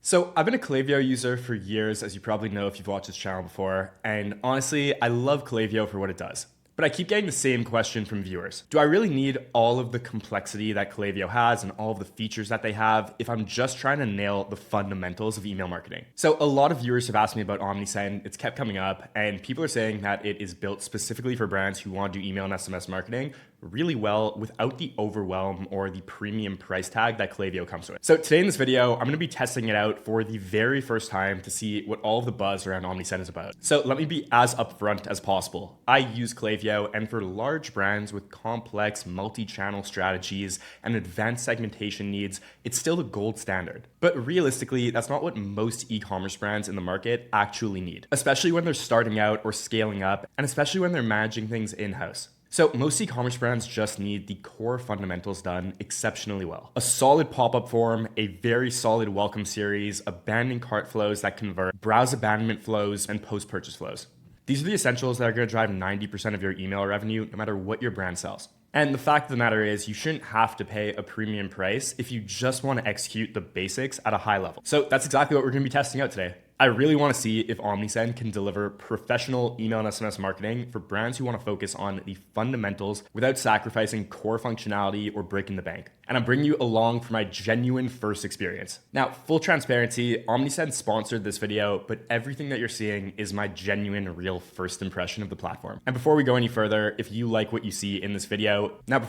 So I've been a Klaviyo user for years, as you probably know if you've watched this channel before, and honestly, I love Klaviyo for what it does. But I keep getting the same question from viewers. Do I really need all of the complexity that Klaviyo has and all of the features that they have if I'm just trying to nail the fundamentals of email marketing? So a lot of viewers have asked me about Omnisend. It's kept coming up, and people are saying that it is built specifically for brands who want to do email and SMS marketing really well without the overwhelm or the premium price tag that Klaviyo comes with. So today in this video, I'm going to be testing it out for the very first time to see what all of the buzz around Omnisend is about. So let me be as upfront as possible. I use Klaviyo, and for large brands with complex multi-channel strategies and advanced segmentation needs, it's still the gold standard. But realistically, that's not what most e-commerce brands in the market actually need, especially when they're starting out or scaling up, and especially when they're managing things in-house. So most e-commerce brands just need the core fundamentals done exceptionally well. A solid pop-up form, a very solid welcome series, abandoned cart flows that convert, browse abandonment flows, and post-purchase flows. These are the essentials that are going to drive 90% of your email revenue, no matter what your brand sells. And the fact of the matter is, you shouldn't have to pay a premium price if you just want to execute the basics at a high level. So that's exactly what we're going to be testing out today. I really want to see if Omnisend can deliver professional email and SMS marketing for brands who want to focus on the fundamentals without sacrificing core functionality or breaking the bank. And I'm bringing you along for my genuine first experience. Now, full transparency, Omnisend sponsored this video, but everything that you're seeing is my genuine, real first impression of the platform. And before we go any further, if you like what you see in this video, and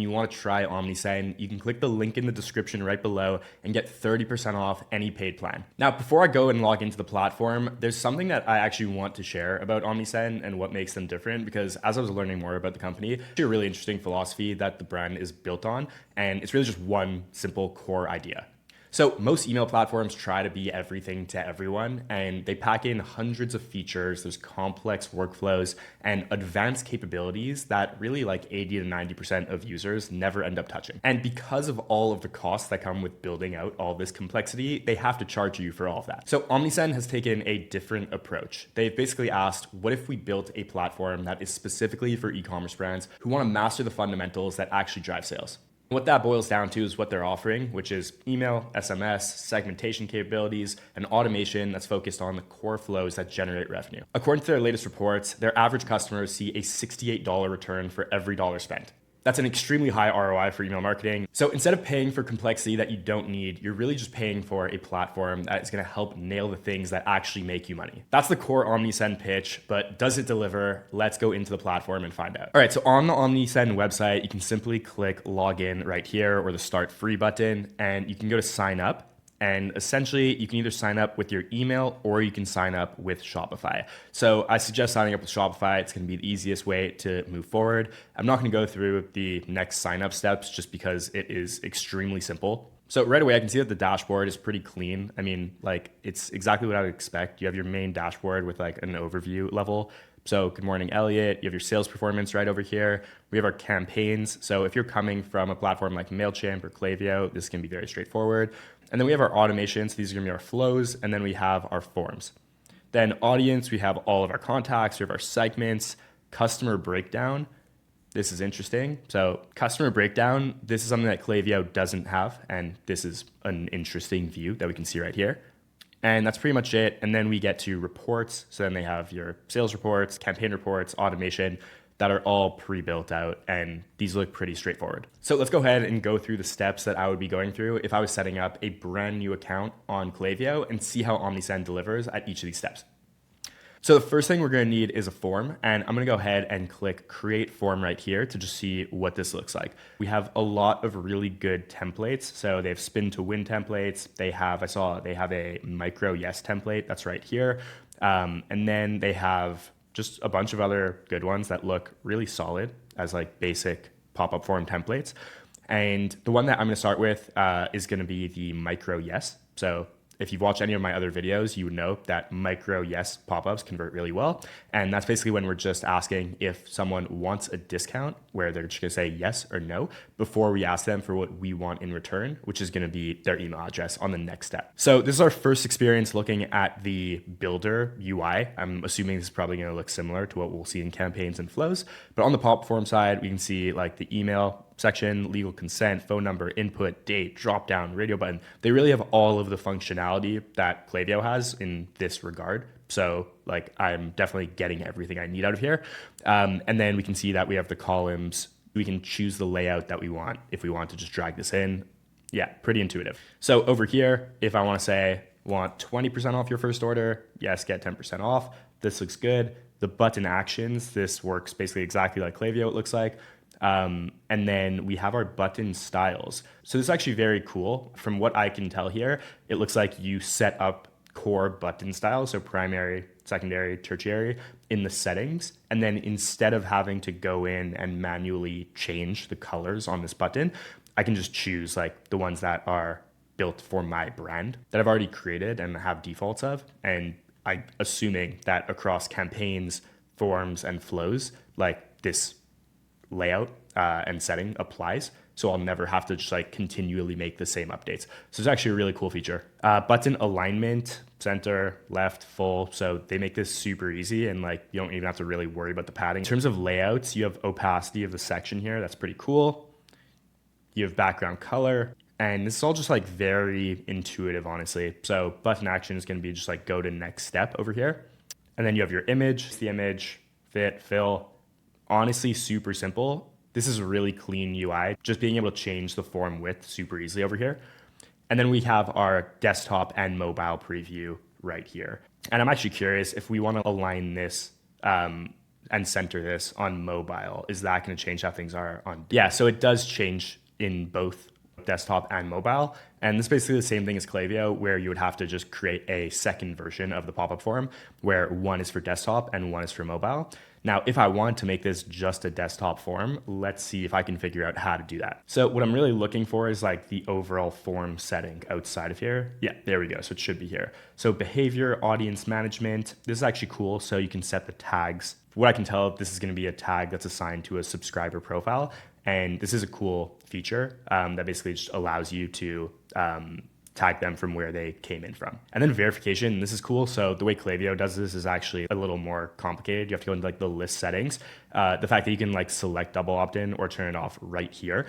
you want to try Omnisend, you can click the link in the description right below and get 30% off any paid plan. Now, before I go and log into the platform, there's something that I actually want to share about Omnisend and what makes them different, because as I was learning more about the company, it's a really interesting philosophy that the brand is built on, and it's really just one simple core idea. So most email platforms try to be everything to everyone, and they pack in hundreds of features, there's complex workflows and advanced capabilities that really like 80 to 90% of users never end up touching. And because of all of the costs that come with building out all this complexity, they have to charge you for all of that. So Omnisend has taken a different approach. They've basically asked, what if we built a platform that is specifically for e-commerce brands who want to master the fundamentals that actually drive sales? What that boils down to is what they're offering, which is email, SMS, segmentation capabilities, and automation that's focused on the core flows that generate revenue. According to their latest reports, their average customers see a $68 return for every dollar spent. That's an extremely high ROI for email marketing. So instead of paying for complexity that you don't need, you're really just paying for a platform that is going to help nail the things that actually make you money. That's the core Omnisend pitch, but does it deliver? Let's go into the platform and find out. All right, so on the Omnisend website, you can simply click login right here or the start free button, and you can go to sign up. And essentially, you can either sign up with your email or you can sign up with Shopify. So I suggest signing up with Shopify. It's going to be the easiest way to move forward. I'm not going to go through the next sign up steps just because it is extremely simple. So right away, I can see that the dashboard is pretty clean. I mean, like it's exactly what I would expect. You have your main dashboard with like an overview level. So good morning, Elliot. You have your sales performance right over here. We have our campaigns. So if you're coming from a platform like MailChimp or Klaviyo, this can be very straightforward. And then we have our automation. So these are gonna be our flows. And then we have our forms. Then audience, we have all of our contacts. We have our segments, customer breakdown. This is interesting. So customer breakdown, this is something that Klaviyo doesn't have. And this is an interesting view that we can see right here. And that's pretty much it. And then we get to reports. So then they have your sales reports, campaign reports, automation that are all pre-built out. And these look pretty straightforward. So let's go ahead and go through the steps that I would be going through if I was setting up a brand new account on Klaviyo and see how Omnisend delivers at each of these steps. So the first thing we're going to need is a form, and I'm going to go ahead and click create form right here to just see what this looks like. We have a lot of really good templates. So they have spin to win templates. I saw they have a micro yes template that's right here. And then they have just a bunch of other good ones that look really solid as like basic pop-up form templates. And the one that I'm going to start with is going to be the micro yes. So if you've watched any of my other videos, you would know that micro yes pop-ups convert really well. And that's basically when we're just asking if someone wants a discount, where they're just gonna say yes or no before we ask them for what we want in return, which is gonna be their email address on the next step. So this is our first experience looking at the builder UI. I'm assuming this is probably gonna look similar to what we'll see in campaigns and flows. But on the pop form side, we can see like the email section, legal consent, phone number, input, date, drop down, radio button. They really have all of the functionality that Klaviyo has in this regard. So like I'm definitely getting everything I need out of here. And then we can see that we have the columns. We can choose the layout that we want if we want to just drag this in. Yeah, pretty intuitive. So over here, if I want to say, want 20% off your first order, yes, get 10% off. This looks good. The button actions, this works basically exactly like Klaviyo, it looks like. And then we have our button styles. So this is actually very cool. From what I can tell here, it looks like you set up core button styles, so primary, secondary, tertiary in the settings. And then instead of having to go in and manually change the colors on this button, I can just choose like the ones that are built for my brand that I've already created and have defaults of. And I'm assuming that across campaigns, forms, and flows, like this layout and setting applies. So I'll never have to just like continually make the same updates. So it's actually a really cool feature. Button alignment, center, left, full. So they make this super easy and like you don't even have to really worry about the padding. In terms of layouts, you have opacity of the section here. That's pretty cool. You have background color. And this is all just like very intuitive, honestly. So button action is going to be just like go to next step over here. And then you have your image, the image, fit, fill. Honestly, super simple. This is a really clean UI, just being able to change the form width super easily over here. And then we have our desktop and mobile preview right here. And I'm actually curious if we want to align this and center this on mobile, is that going to change how things are on? Yeah, so it does change in both desktop and mobile. And this is basically the same thing as Klaviyo, where you would have to just create a second version of the pop-up form where one is for desktop and one is for mobile. Now, if I want to make this just a desktop form, let's see if I can figure out how to do that. So what I'm really looking for is like the overall form setting outside of here. Yeah, there we go. So it should be here. So behavior, audience management. This is actually cool. So you can set the tags. What I can tell, this is going to be a tag that's assigned to a subscriber profile. And this is a cool feature that basically just allows you to tag them from where they came in from. And then verification, this is cool. So the way Klaviyo does this is actually a little more complicated. You have to go into like the list settings. The fact that you can like select double opt-in or turn it off right here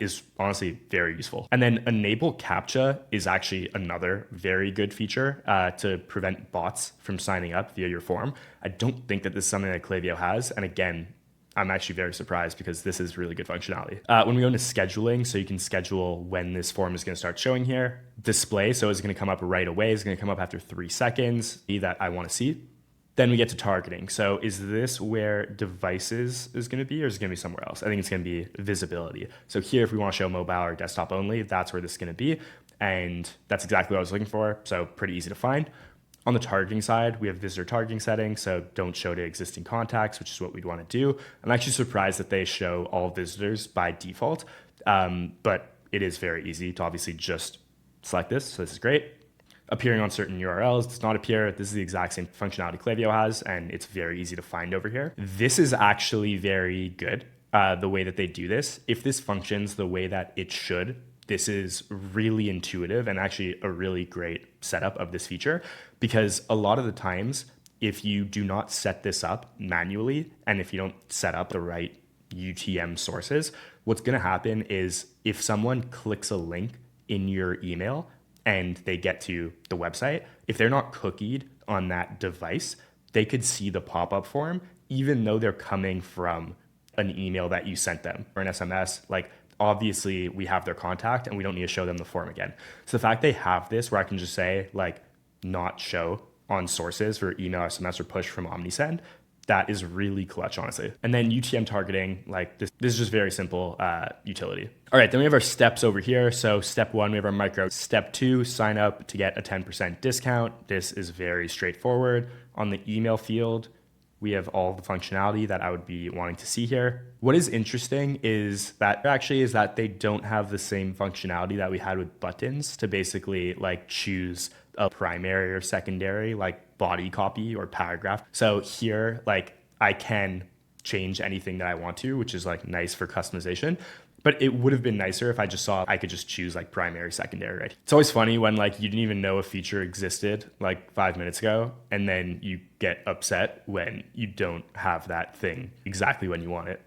is honestly very useful. And then enable CAPTCHA is actually another very good feature to prevent bots from signing up via your form. I don't think that this is something that Klaviyo has. And again, I'm actually very surprised because this is really good functionality. When we go into scheduling, so you can schedule when this form is going to start showing here. Display, so it's going to come up right away. It's going to come up after 3 seconds that I want to see. Then we get to targeting. So is this where devices is going to be, or is it going to be somewhere else? I think it's going to be visibility. So here, if we want to show mobile or desktop only, that's where this is going to be. And that's exactly what I was looking for. So pretty easy to find. On the targeting side, we have visitor targeting settings, so don't show to existing contacts, which is what we'd want to do. I'm actually surprised that they show all visitors by default, but it is very easy to obviously just select this, so this is great. Appearing on certain URLs does not appear. This is the exact same functionality Klaviyo has, and it's very easy to find over here. This is actually very good, the way that they do this. If this functions the way that it should, this is really intuitive and actually a really great setup of this feature, because a lot of the times, if you do not set this up manually, and if you don't set up the right UTM sources, what's going to happen is if someone clicks a link in your email and they get to the website, if they're not cookied on that device, they could see the pop-up form, even though they're coming from an email that you sent them or an SMS. Like, obviously we have their contact and we don't need to show them the form again. So the fact they have this where I can just say like not show on sources for email, SMS, or push from Omnisend, that is really clutch, honestly. And then UTM targeting, like this is just very simple utility. All right, then we have our steps over here. So step 1, we have our micro. Step 2, sign up to get a 10% discount. This is very straightforward. On the email field, we have all the functionality that I would be wanting to see here. What is interesting is that they don't have the same functionality that we had with buttons to basically like choose a primary or secondary like body copy or paragraph. So here, like I can change anything that I want to, which is like nice for customization. But it would have been nicer if I just saw I could just choose like primary, secondary, right? It's always funny when like you didn't even know a feature existed like 5 minutes ago, and then you get upset when you don't have that thing exactly when you want it.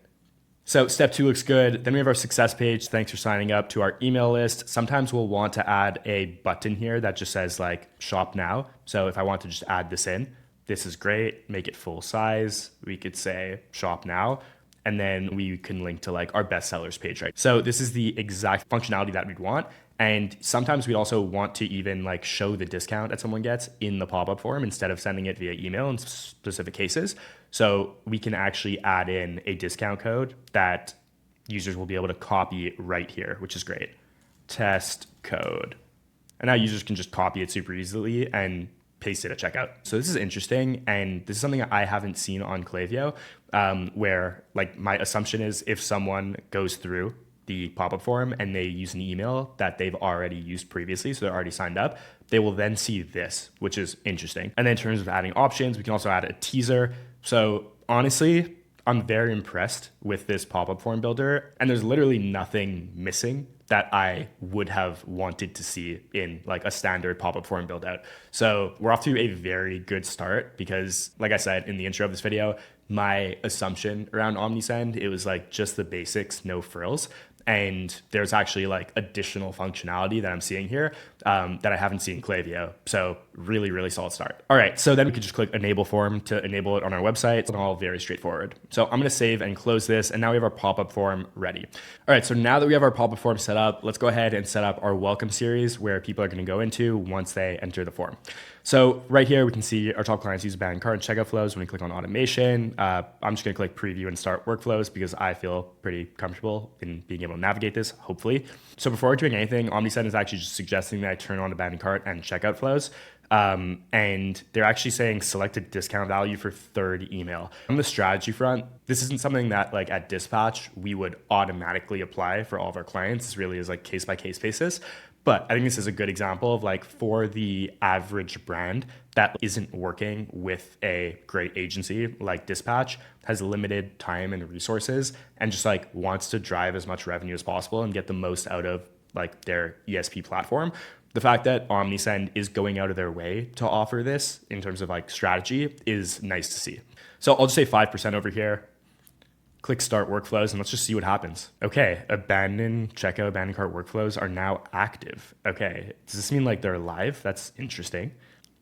So step 2 looks good. Then we have our success page. Thanks for signing up to our email list. Sometimes we'll want to add a button here that just says like shop now. So if I want to just add this in, this is great. Make it full size. We could say shop now. And then we can link to like our bestsellers page, right? So this is the exact functionality that we'd want. And sometimes we'd also want to even like show the discount that someone gets in the pop-up form instead of sending it via email in specific cases. So we can actually add in a discount code that users will be able to copy right here, which is great. Test code. And now users can just copy it super easily and paste it at checkout. So this is interesting, and this is something I haven't seen on Klaviyo, where like my assumption is if someone goes through the pop-up form and they use an email that they've already used previously, so they're already signed up, they will then see this, which is interesting. And then in terms of adding options, we can also add a teaser. So honestly, I'm very impressed with this pop-up form builder, and there's literally nothing missing that I would have wanted to see in like a standard pop-up form build out. So we're off to a very good start because like I said in the intro of this video, my assumption around Omnisend, it was like just the basics, no frills. And there's actually like additional functionality that I'm seeing here that I haven't seen in Klaviyo. So really, really solid start. All right, so then we could just click enable form to enable it on our website. It's all very straightforward. So I'm gonna save and close this, and now we have our pop-up form ready. All right, so now that we have our pop-up form set up, let's go ahead and set up our welcome series where people are gonna go into once they enter the form. So right here, we can see our top clients use abandoned cart and checkout flows. When we click on automation, I'm just gonna click preview and start workflows because I feel pretty comfortable in being able to navigate this, hopefully. So before doing anything, Omnisend is actually just suggesting that I turn on abandoned cart and checkout flows. And they're actually saying select a discount value for third email. On the strategy front, this isn't something that like at Dispatch, we would automatically apply for all of our clients. This really is like case by case basis. But I think this is a good example of like for the average brand that isn't working with a great agency like Dispatch, has limited time and resources, and just like wants to drive as much revenue as possible and get the most out of like their ESP platform. The fact that Omnisend is going out of their way to offer this in terms of like strategy is nice to see. So I'll just say 5% over here. Click start workflows and let's just see what happens. Okay, abandoned checkout, abandoned cart workflows are now active. Okay, does this mean like they're live? That's interesting.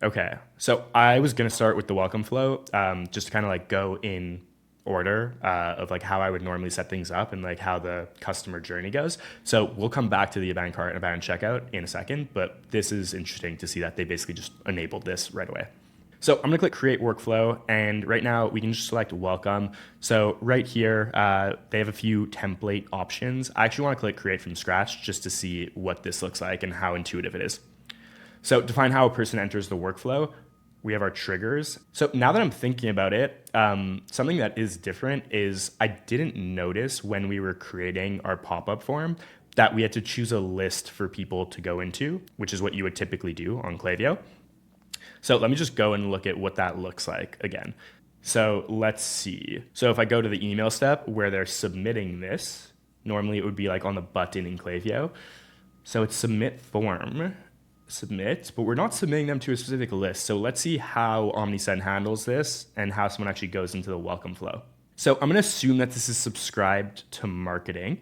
Okay, so I was gonna start with the welcome flow just to kind of like go in order of like how I would normally set things up and like how the customer journey goes. So we'll come back to the abandoned cart and abandoned checkout in a second, but this is interesting to see that they basically just enabled this right away. So I'm gonna click create workflow, and right now we can just select welcome. So right here, they have a few template options. I actually wanna click create from scratch just to see what this looks like and how intuitive it is. So define how a person enters the workflow. We have our triggers. So now that I'm thinking about it, something that is different is I didn't notice when we were creating our pop-up form that we had to choose a list for people to go into, which is what you would typically do on Klaviyo. So let me just go and look at what that looks like again. So let's see. So if I go to the email step where they're submitting this, normally it would be like on the button in Klaviyo. So it's submit form, submit, but we're not submitting them to a specific list. So let's see how Omnisend handles this and how someone actually goes into the welcome flow. So I'm gonna assume that this is subscribed to marketing.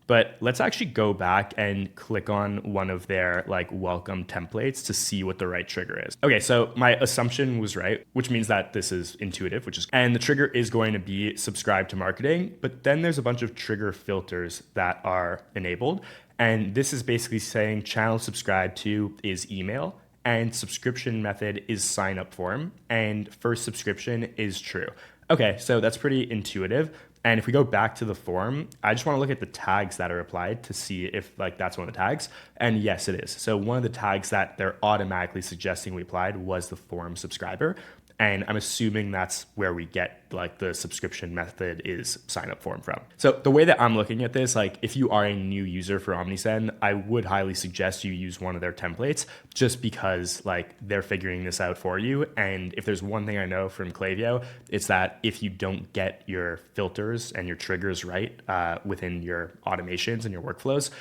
But let's actually go back and click on one of their like welcome templates to see what the right trigger is. Okay, so my assumption was right, which means that this is intuitive, and the trigger is going to be subscribe to marketing, but then there's a bunch of trigger filters that are enabled. And this is basically saying channel subscribe to is email, and subscription method is sign up form, and first subscription is true. Okay, so that's pretty intuitive. And if we go back to the form, I just want to look at the tags that are applied to see if like that's one of the tags. And yes, it is. So one of the tags that they're automatically suggesting we applied was the form subscriber. And I'm assuming that's where we get like the subscription method is sign up form from. So the way that I'm looking at this, like if you are a new user for Omnisend, I would highly suggest you use one of their templates just because like they're figuring this out for you. And if there's one thing I know from Klaviyo, it's that if you don't get your filters and your triggers right within your automations and your workflows,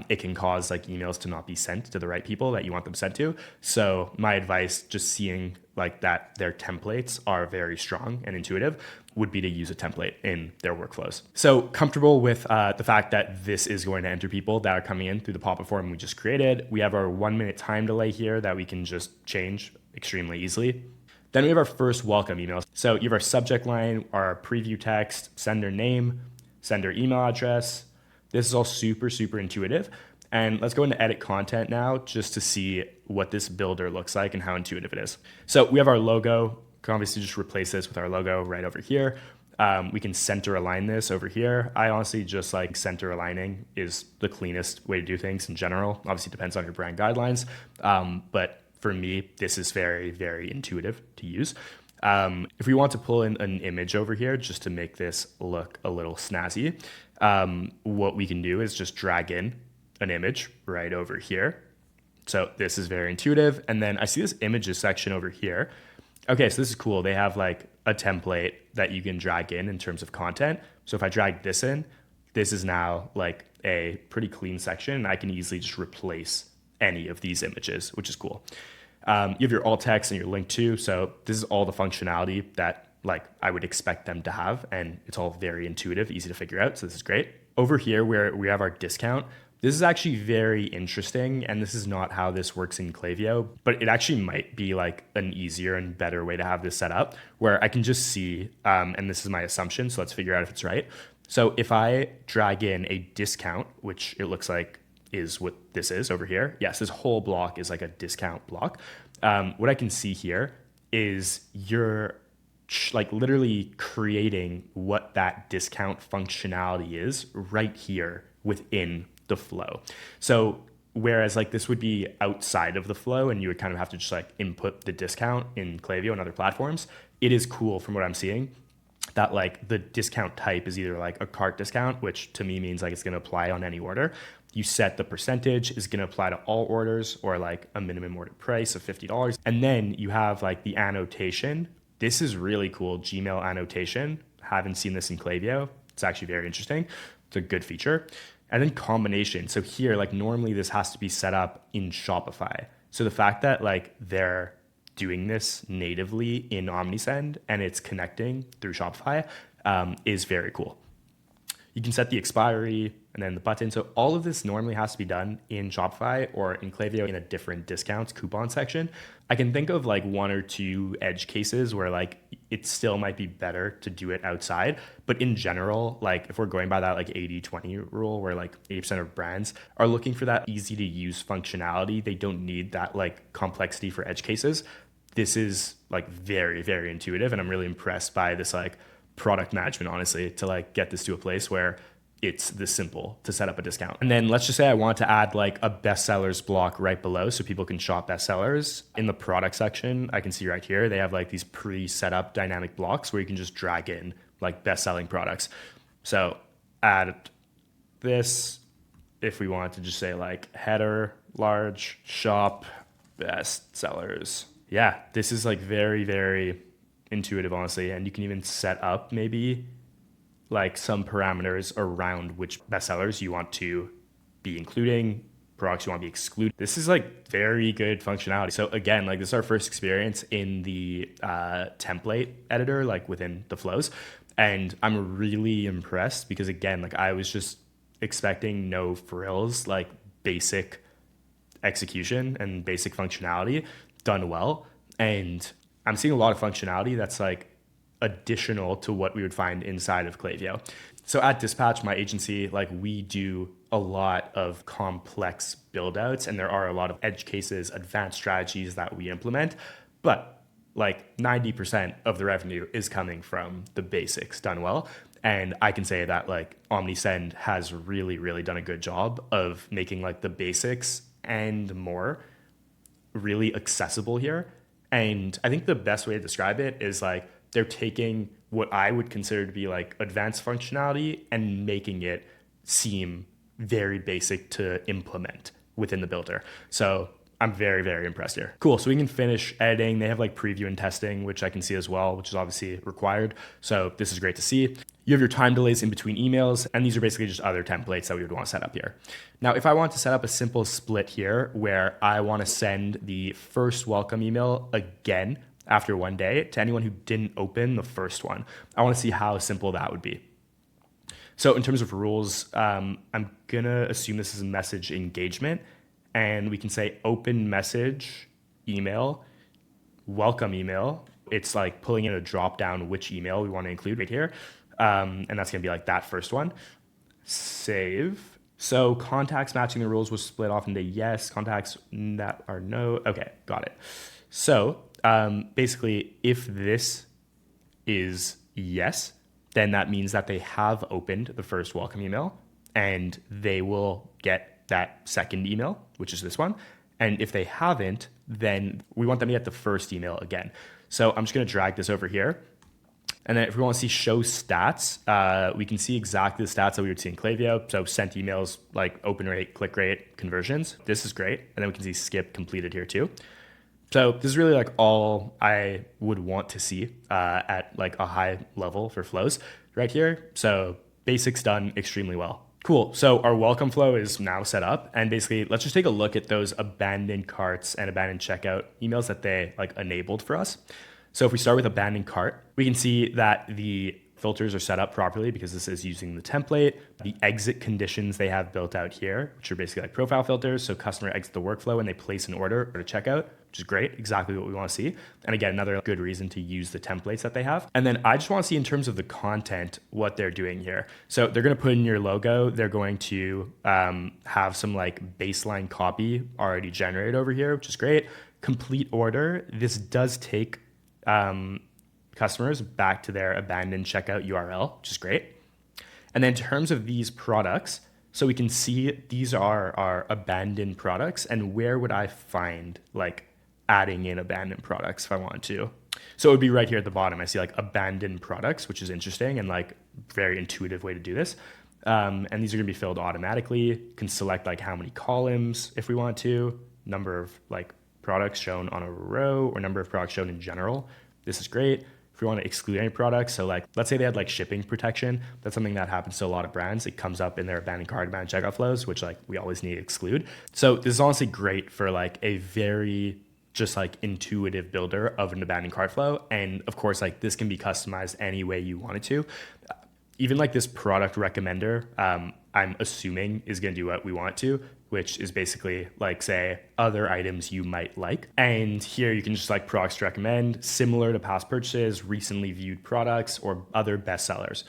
it can cause like emails to not be sent to the right people that you want them sent to. So my advice, just seeing like that their templates are very strong and intuitive would be to use a template in their workflows. So comfortable with the fact that this is going to enter people that are coming in through the pop-up form we just created. We have our 1 minute time delay here that we can just change extremely easily. Then we have our first welcome email. So you have our subject line, our preview text, sender name, sender email address. This is all super, super intuitive. And let's go into edit content now just to see what this builder looks like and how intuitive it is. So we have our logo. We can obviously just replace this with our logo right over here. We can center align this over here. I honestly just like center aligning is the cleanest way to do things in general. Obviously, it depends on your brand guidelines. But for me, this is very, very intuitive to use. If we want to pull in an image over here just to make this look a little snazzy, what we can do is just drag in an image right over here. So this is very intuitive. And then I see this images section over here. Okay, so this is cool. They have like a template that you can drag in terms of content. So if I drag this in, this is now like a pretty clean section, and I can easily just replace any of these images, which is cool. You have your alt text and your link to. So this is all the functionality that like I would expect them to have, and it's all very intuitive, easy to figure out. So this is great. Over here where we have our discount, this is actually very interesting, and this is not how this works in Klaviyo, but it actually might be like an easier and better way to have this set up where I can just see, and this is my assumption, so let's figure out if it's right. So if I drag in a discount, which it looks like is what this is over here. Yes, this whole block is like a discount block. What I can see here is you're like literally creating what that discount functionality is right here within the flow. So whereas like this would be outside of the flow and you would kind of have to just like input the discount in Klaviyo and other platforms, it is cool from what I'm seeing that like the discount type is either like a cart discount, which to me means like it's going to apply on any order. You set the percentage is going to apply to all orders, or like a minimum order price of $50. And then you have like the annotation. This is really cool. Gmail annotation. Haven't seen this in Klaviyo. It's actually very interesting. It's a good feature. And then combination. So here, like normally this has to be set up in Shopify. So the fact that like they're doing this natively in Omnisend and it's connecting through Shopify is very cool. You can set the expiry and then the button. So all of this normally has to be done in Shopify or in Klaviyo in a different discounts coupon section. I can think of like one or two edge cases where like it still might be better to do it outside. But in general, like if we're going by that like 80-20 rule where like 80% of brands are looking for that easy to use functionality, they don't need that like complexity for edge cases. This is like very, very intuitive. And I'm really impressed by this like product management, honestly, to like get this to a place where it's this simple to set up a discount. And then let's just say I want to add like a bestsellers block right below so people can shop bestsellers. In the product section, I can see right here, they have like these pre-set up dynamic blocks where you can just drag in like best-selling products. So add this, if we want to just say like header, large, shop, bestsellers. Yeah, this is like very, very intuitive, honestly. And you can even set up maybe like some parameters around which bestsellers you want to be including, products you want to be excluded. This is like very good functionality. So again, like this is our first experience in the template editor, like within the flows. And I'm really impressed because again, like I was just expecting no frills, like basic execution and basic functionality done well. And I'm seeing a lot of functionality that's like additional to what we would find inside of Klaviyo. So at Dispatch, my agency, like we do a lot of complex build outs and there are a lot of edge cases, advanced strategies that we implement, but like 90% of the revenue is coming from the basics done well. And I can say that like Omnisend has really, really done a good job of making like the basics and more really accessible here. And I think the best way to describe it is like they're taking what I would consider to be like advanced functionality and making it seem very basic to implement within the builder. So I'm very, very impressed here. Cool. So we can finish editing. They have like preview and testing, which I can see as well, which is obviously required. So this is great to see. You have your time delays in between emails, and these are basically just other templates that we would want to set up here. Now, if I want to set up a simple split here where I want to send the first welcome email again after 1 day to anyone who didn't open the first one. I want to see how simple that would be. So in terms of rules, I'm going to assume this is a message engagement, and we can say open message, email, welcome email. It's like pulling in a drop down which email we want to include right here. And that's going to be like that first one. Save. So contacts matching the rules was split off into yes, contacts that are no. Okay, got it. So basically, if this is yes, then that means that they have opened the first welcome email and they will get that second email, which is this one. And if they haven't, then we want them to get the first email again. So I'm just going to drag this over here. And then if we want to see show stats, we can see exactly the stats that we would see in Klaviyo. So sent emails, like open rate, click rate, conversions. This is great. And then we can see skip completed here too. So this is really like all I would want to see at like a high level for flows right here. So basics done extremely well. Cool. So our welcome flow is now set up. And basically, let's just take a look at those abandoned carts and abandoned checkout emails that they like enabled for us. So if we start with abandoned cart, we can see that the filters are set up properly because this is using the template. The exit conditions they have built out here, which are basically like profile filters. So customer exits the workflow and they place an order or to checkout, which is great, exactly what we want to see. And again, another good reason to use the templates that they have. And then I just want to see in terms of the content, what they're doing here. So they're going to put in your logo. They're going to have some like baseline copy already generated over here, which is great. Complete order. This does take customers back to their abandoned checkout URL, which is great. And then in terms of these products, so we can see these are our abandoned products, and where would I find like adding in abandoned products if I wanted to? So it would be right here at the bottom. I see like abandoned products, which is interesting and like very intuitive way to do this. And these are gonna be filled automatically. Can select like how many columns if we want to, number of like products shown on a row or number of products shown in general. This is great. If we want to exclude any products, so like, let's say they had like shipping protection. That's something that happens to a lot of brands. It comes up in their abandoned cart, abandoned checkout flows, which like we always need to exclude. So this is honestly great for like a very just like intuitive builder of an abandoned cart flow. And of course, like this can be customized any way you want it to. Even like this product recommender, I'm assuming is going to do what we want it to, which is basically like say other items you might like. And here you can just like products to recommend, similar to past purchases, recently viewed products, or other bestsellers.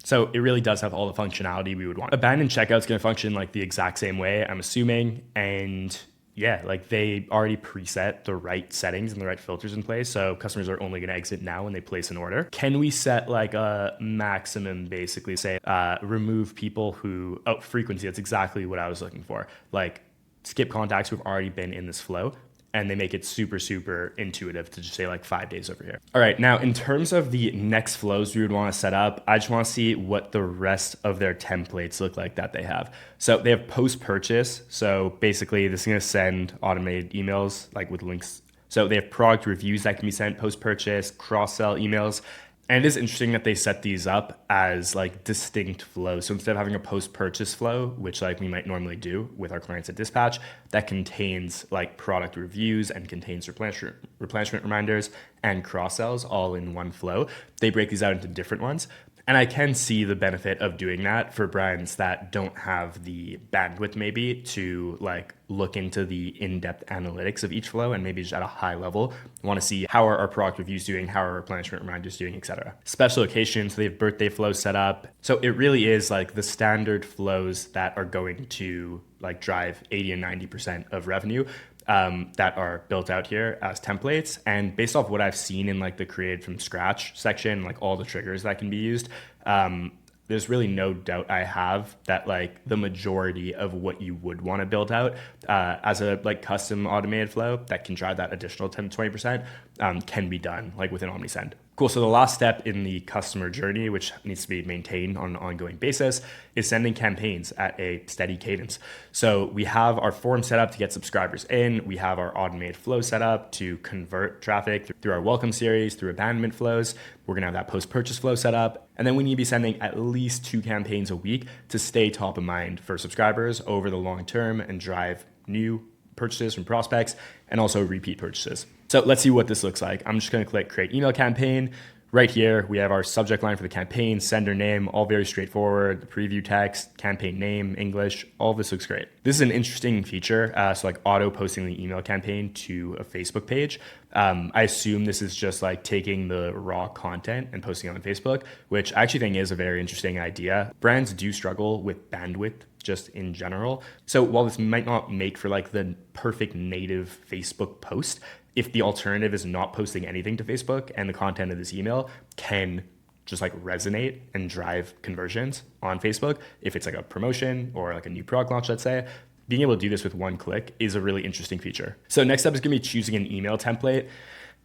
So it really does have all the functionality we would want. Abandoned checkout is going to function like the exact same way, I'm assuming. And yeah, like they already preset the right settings and the right filters in place. So customers are only going to exit now when they place an order. Can we set like a maximum, basically say remove people who, frequency, that's exactly what I was looking for. Like skip contacts who've already been in this flow. And they make it super, super intuitive to just say like 5 days over here. All right, now in terms of the next flows we would want to set up, I just want to see what the rest of their templates look like that they have. So they have post-purchase. So basically this is going to send automated emails like with links. So they have product reviews that can be sent post-purchase, cross-sell emails. And it is interesting that they set these up as like distinct flows. So instead of having a post-purchase flow, which like we might normally do with our clients at Dispatch, that contains like product reviews and contains replenishment reminders and cross-sells all in one flow, they break these out into different ones. And I can see the benefit of doing that for brands that don't have the bandwidth maybe to like look into the in-depth analytics of each flow, and maybe just at a high level want to see how are our product reviews doing, how are replenishment reminders doing, etc. Special occasions, they have birthday flows set up. So it really is like the standard flows that are going to like drive 80 and 90% of revenue that are built out here as templates. And based off what I've seen in like the created from scratch section, like all the triggers that can be used, there's really no doubt I have that like the majority of what you would want to build out as a like custom automated flow that can drive that additional 10 to 20% can be done like within Omnisend. Cool. So the last step in the customer journey, which needs to be maintained on an ongoing basis, is sending campaigns at a steady cadence. So we have our form set up to get subscribers in. We have our automated flow set up to convert traffic through our welcome series, through abandonment flows. We're going to have that post-purchase flow set up. And then we need to be sending at least 2 campaigns a week to stay top of mind for subscribers over the long term and drive new purchases from prospects and also repeat purchases. So let's see what this looks like. I'm just going to click create email campaign. Right here, we have our subject line for the campaign, sender name, all very straightforward. The preview text, campaign name, English, all of this looks great. This is an interesting feature, so like auto posting the email campaign to a Facebook page. I assume this is just like taking the raw content and posting it on Facebook, which I actually think is a very interesting idea. Brands do struggle with bandwidth just in general. So while this might not make for like the perfect native Facebook post, if the alternative is not posting anything to Facebook and the content of this email can just like resonate and drive conversions on Facebook, if it's like a promotion or like a new product launch, let's say, being able to do this with one click is a really interesting feature. So next up is gonna be choosing an email template.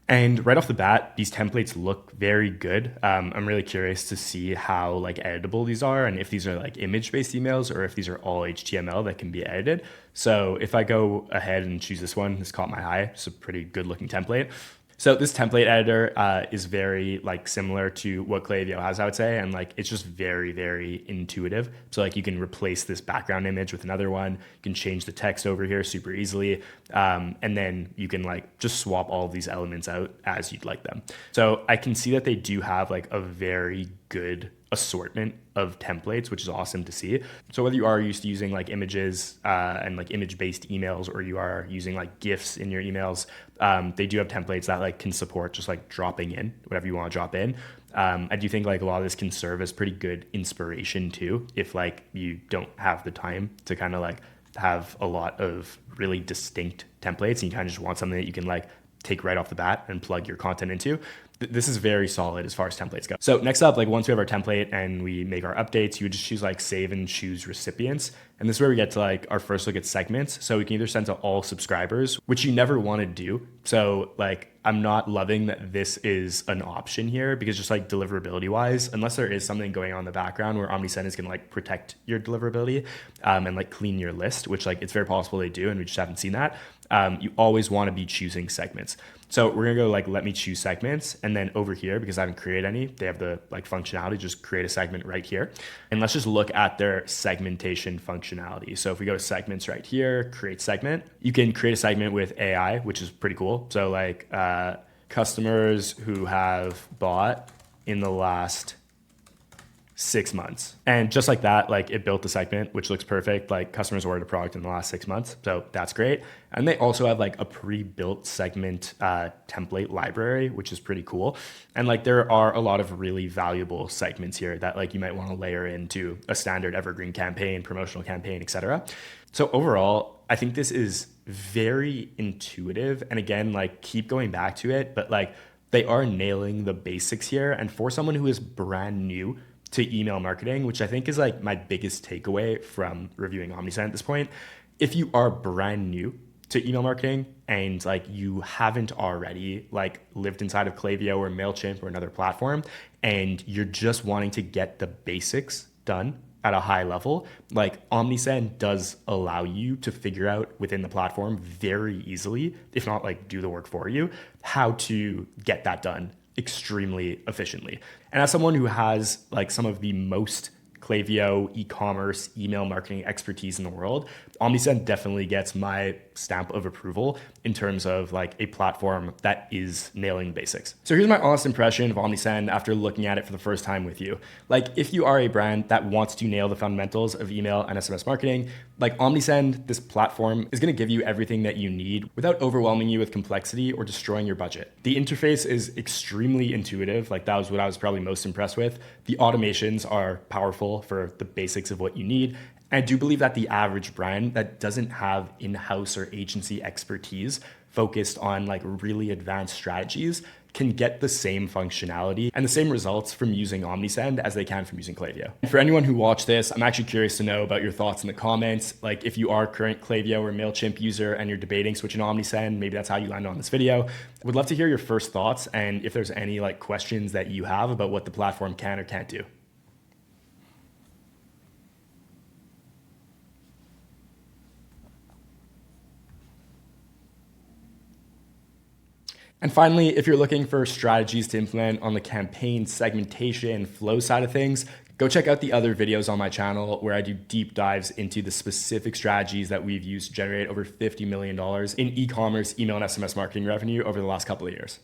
And right off the bat, these templates look very good. I'm really curious to see how like editable these are and if these are like image-based emails or if these are all HTML that can be edited. So if I go ahead and choose this one, this caught my eye. It's a pretty good looking template. So this template editor is very like similar to what Klaviyo has, I would say, and like it's just very, very intuitive. So like you can replace this background image with another one. You can change the text over here super easily, and then you can like just swap all of these elements out as you'd like them. So I can see that they do have like a very good assortment of templates, which is awesome to see. So whether you are used to using like images and like image-based emails, or you are using like GIFs in your emails, they do have templates that like can support just like dropping in whatever you want to drop in. I do think like a lot of this can serve as pretty good inspiration too, if like you don't have the time to kind of like have a lot of really distinct templates and you kind of just want something that you can like take right off the bat and plug your content into. This is very solid as far as templates go. So next up, like once we have our template and we make our updates, you would just choose like save and choose recipients. And this is where we get to like our first look at segments. So we can either send to all subscribers, which you never want to do. So like, I'm not loving that this is an option here because just like deliverability wise, unless there is something going on in the background where Omnisend is going to like protect your deliverability and like clean your list, which like it's very possible they do. And we just haven't seen that. You always want to be choosing segments. So we're gonna go like, let me choose segments. And then over here, because I haven't created any, they have the like functionality, just create a segment right here. And let's just look at their segmentation functionality. So if we go to segments right here, create segment, you can create a segment with AI, which is pretty cool. So like customers who have bought in the last 6 months. And just like that, like it built the segment, which looks perfect. Like customers ordered a product in the last 6 months. So that's great. And they also have like a pre-built segment template library, which is pretty cool. And like there are a lot of really valuable segments here that like you might want to layer into a standard evergreen campaign, promotional campaign, etc. So overall, I think this is very intuitive. And again, like keep going back to it, but like they are nailing the basics here. And for someone who is brand new to email marketing, which I think is like my biggest takeaway from reviewing Omnisend at this point. If you are brand new to email marketing and like you haven't already like lived inside of Klaviyo or MailChimp or another platform, and you're just wanting to get the basics done at a high level, like Omnisend does allow you to figure out within the platform very easily, if not like do the work for you, how to get that done extremely efficiently. And as someone who has like some of the most Klaviyo e-commerce email marketing expertise in the world, Omnisend definitely gets my stamp of approval in terms of like a platform that is nailing the basics. So here's my honest impression of Omnisend after looking at it for the first time with you. Like if you are a brand that wants to nail the fundamentals of email and SMS marketing, like Omnisend, this platform is going to give you everything that you need without overwhelming you with complexity or destroying your budget. The interface is extremely intuitive. Like that was what I was probably most impressed with. The automations are powerful for the basics of what you need. And I do believe that the average brand that doesn't have in-house or agency expertise focused on like really advanced strategies can get the same functionality and the same results from using Omnisend as they can from using Klaviyo. And for anyone who watched this, I'm actually curious to know about your thoughts in the comments. Like if you are a current Klaviyo or MailChimp user and you're debating switching to Omnisend, maybe that's how you landed on this video. Would love to hear your first thoughts and if there's any like questions that you have about what the platform can or can't do. And finally, if you're looking for strategies to implement on the campaign segmentation flow side of things, Go check out the other videos on my channel where I do deep dives into the specific strategies that we've used to generate over $50 million in e-commerce, email, and SMS marketing revenue over the last couple of years.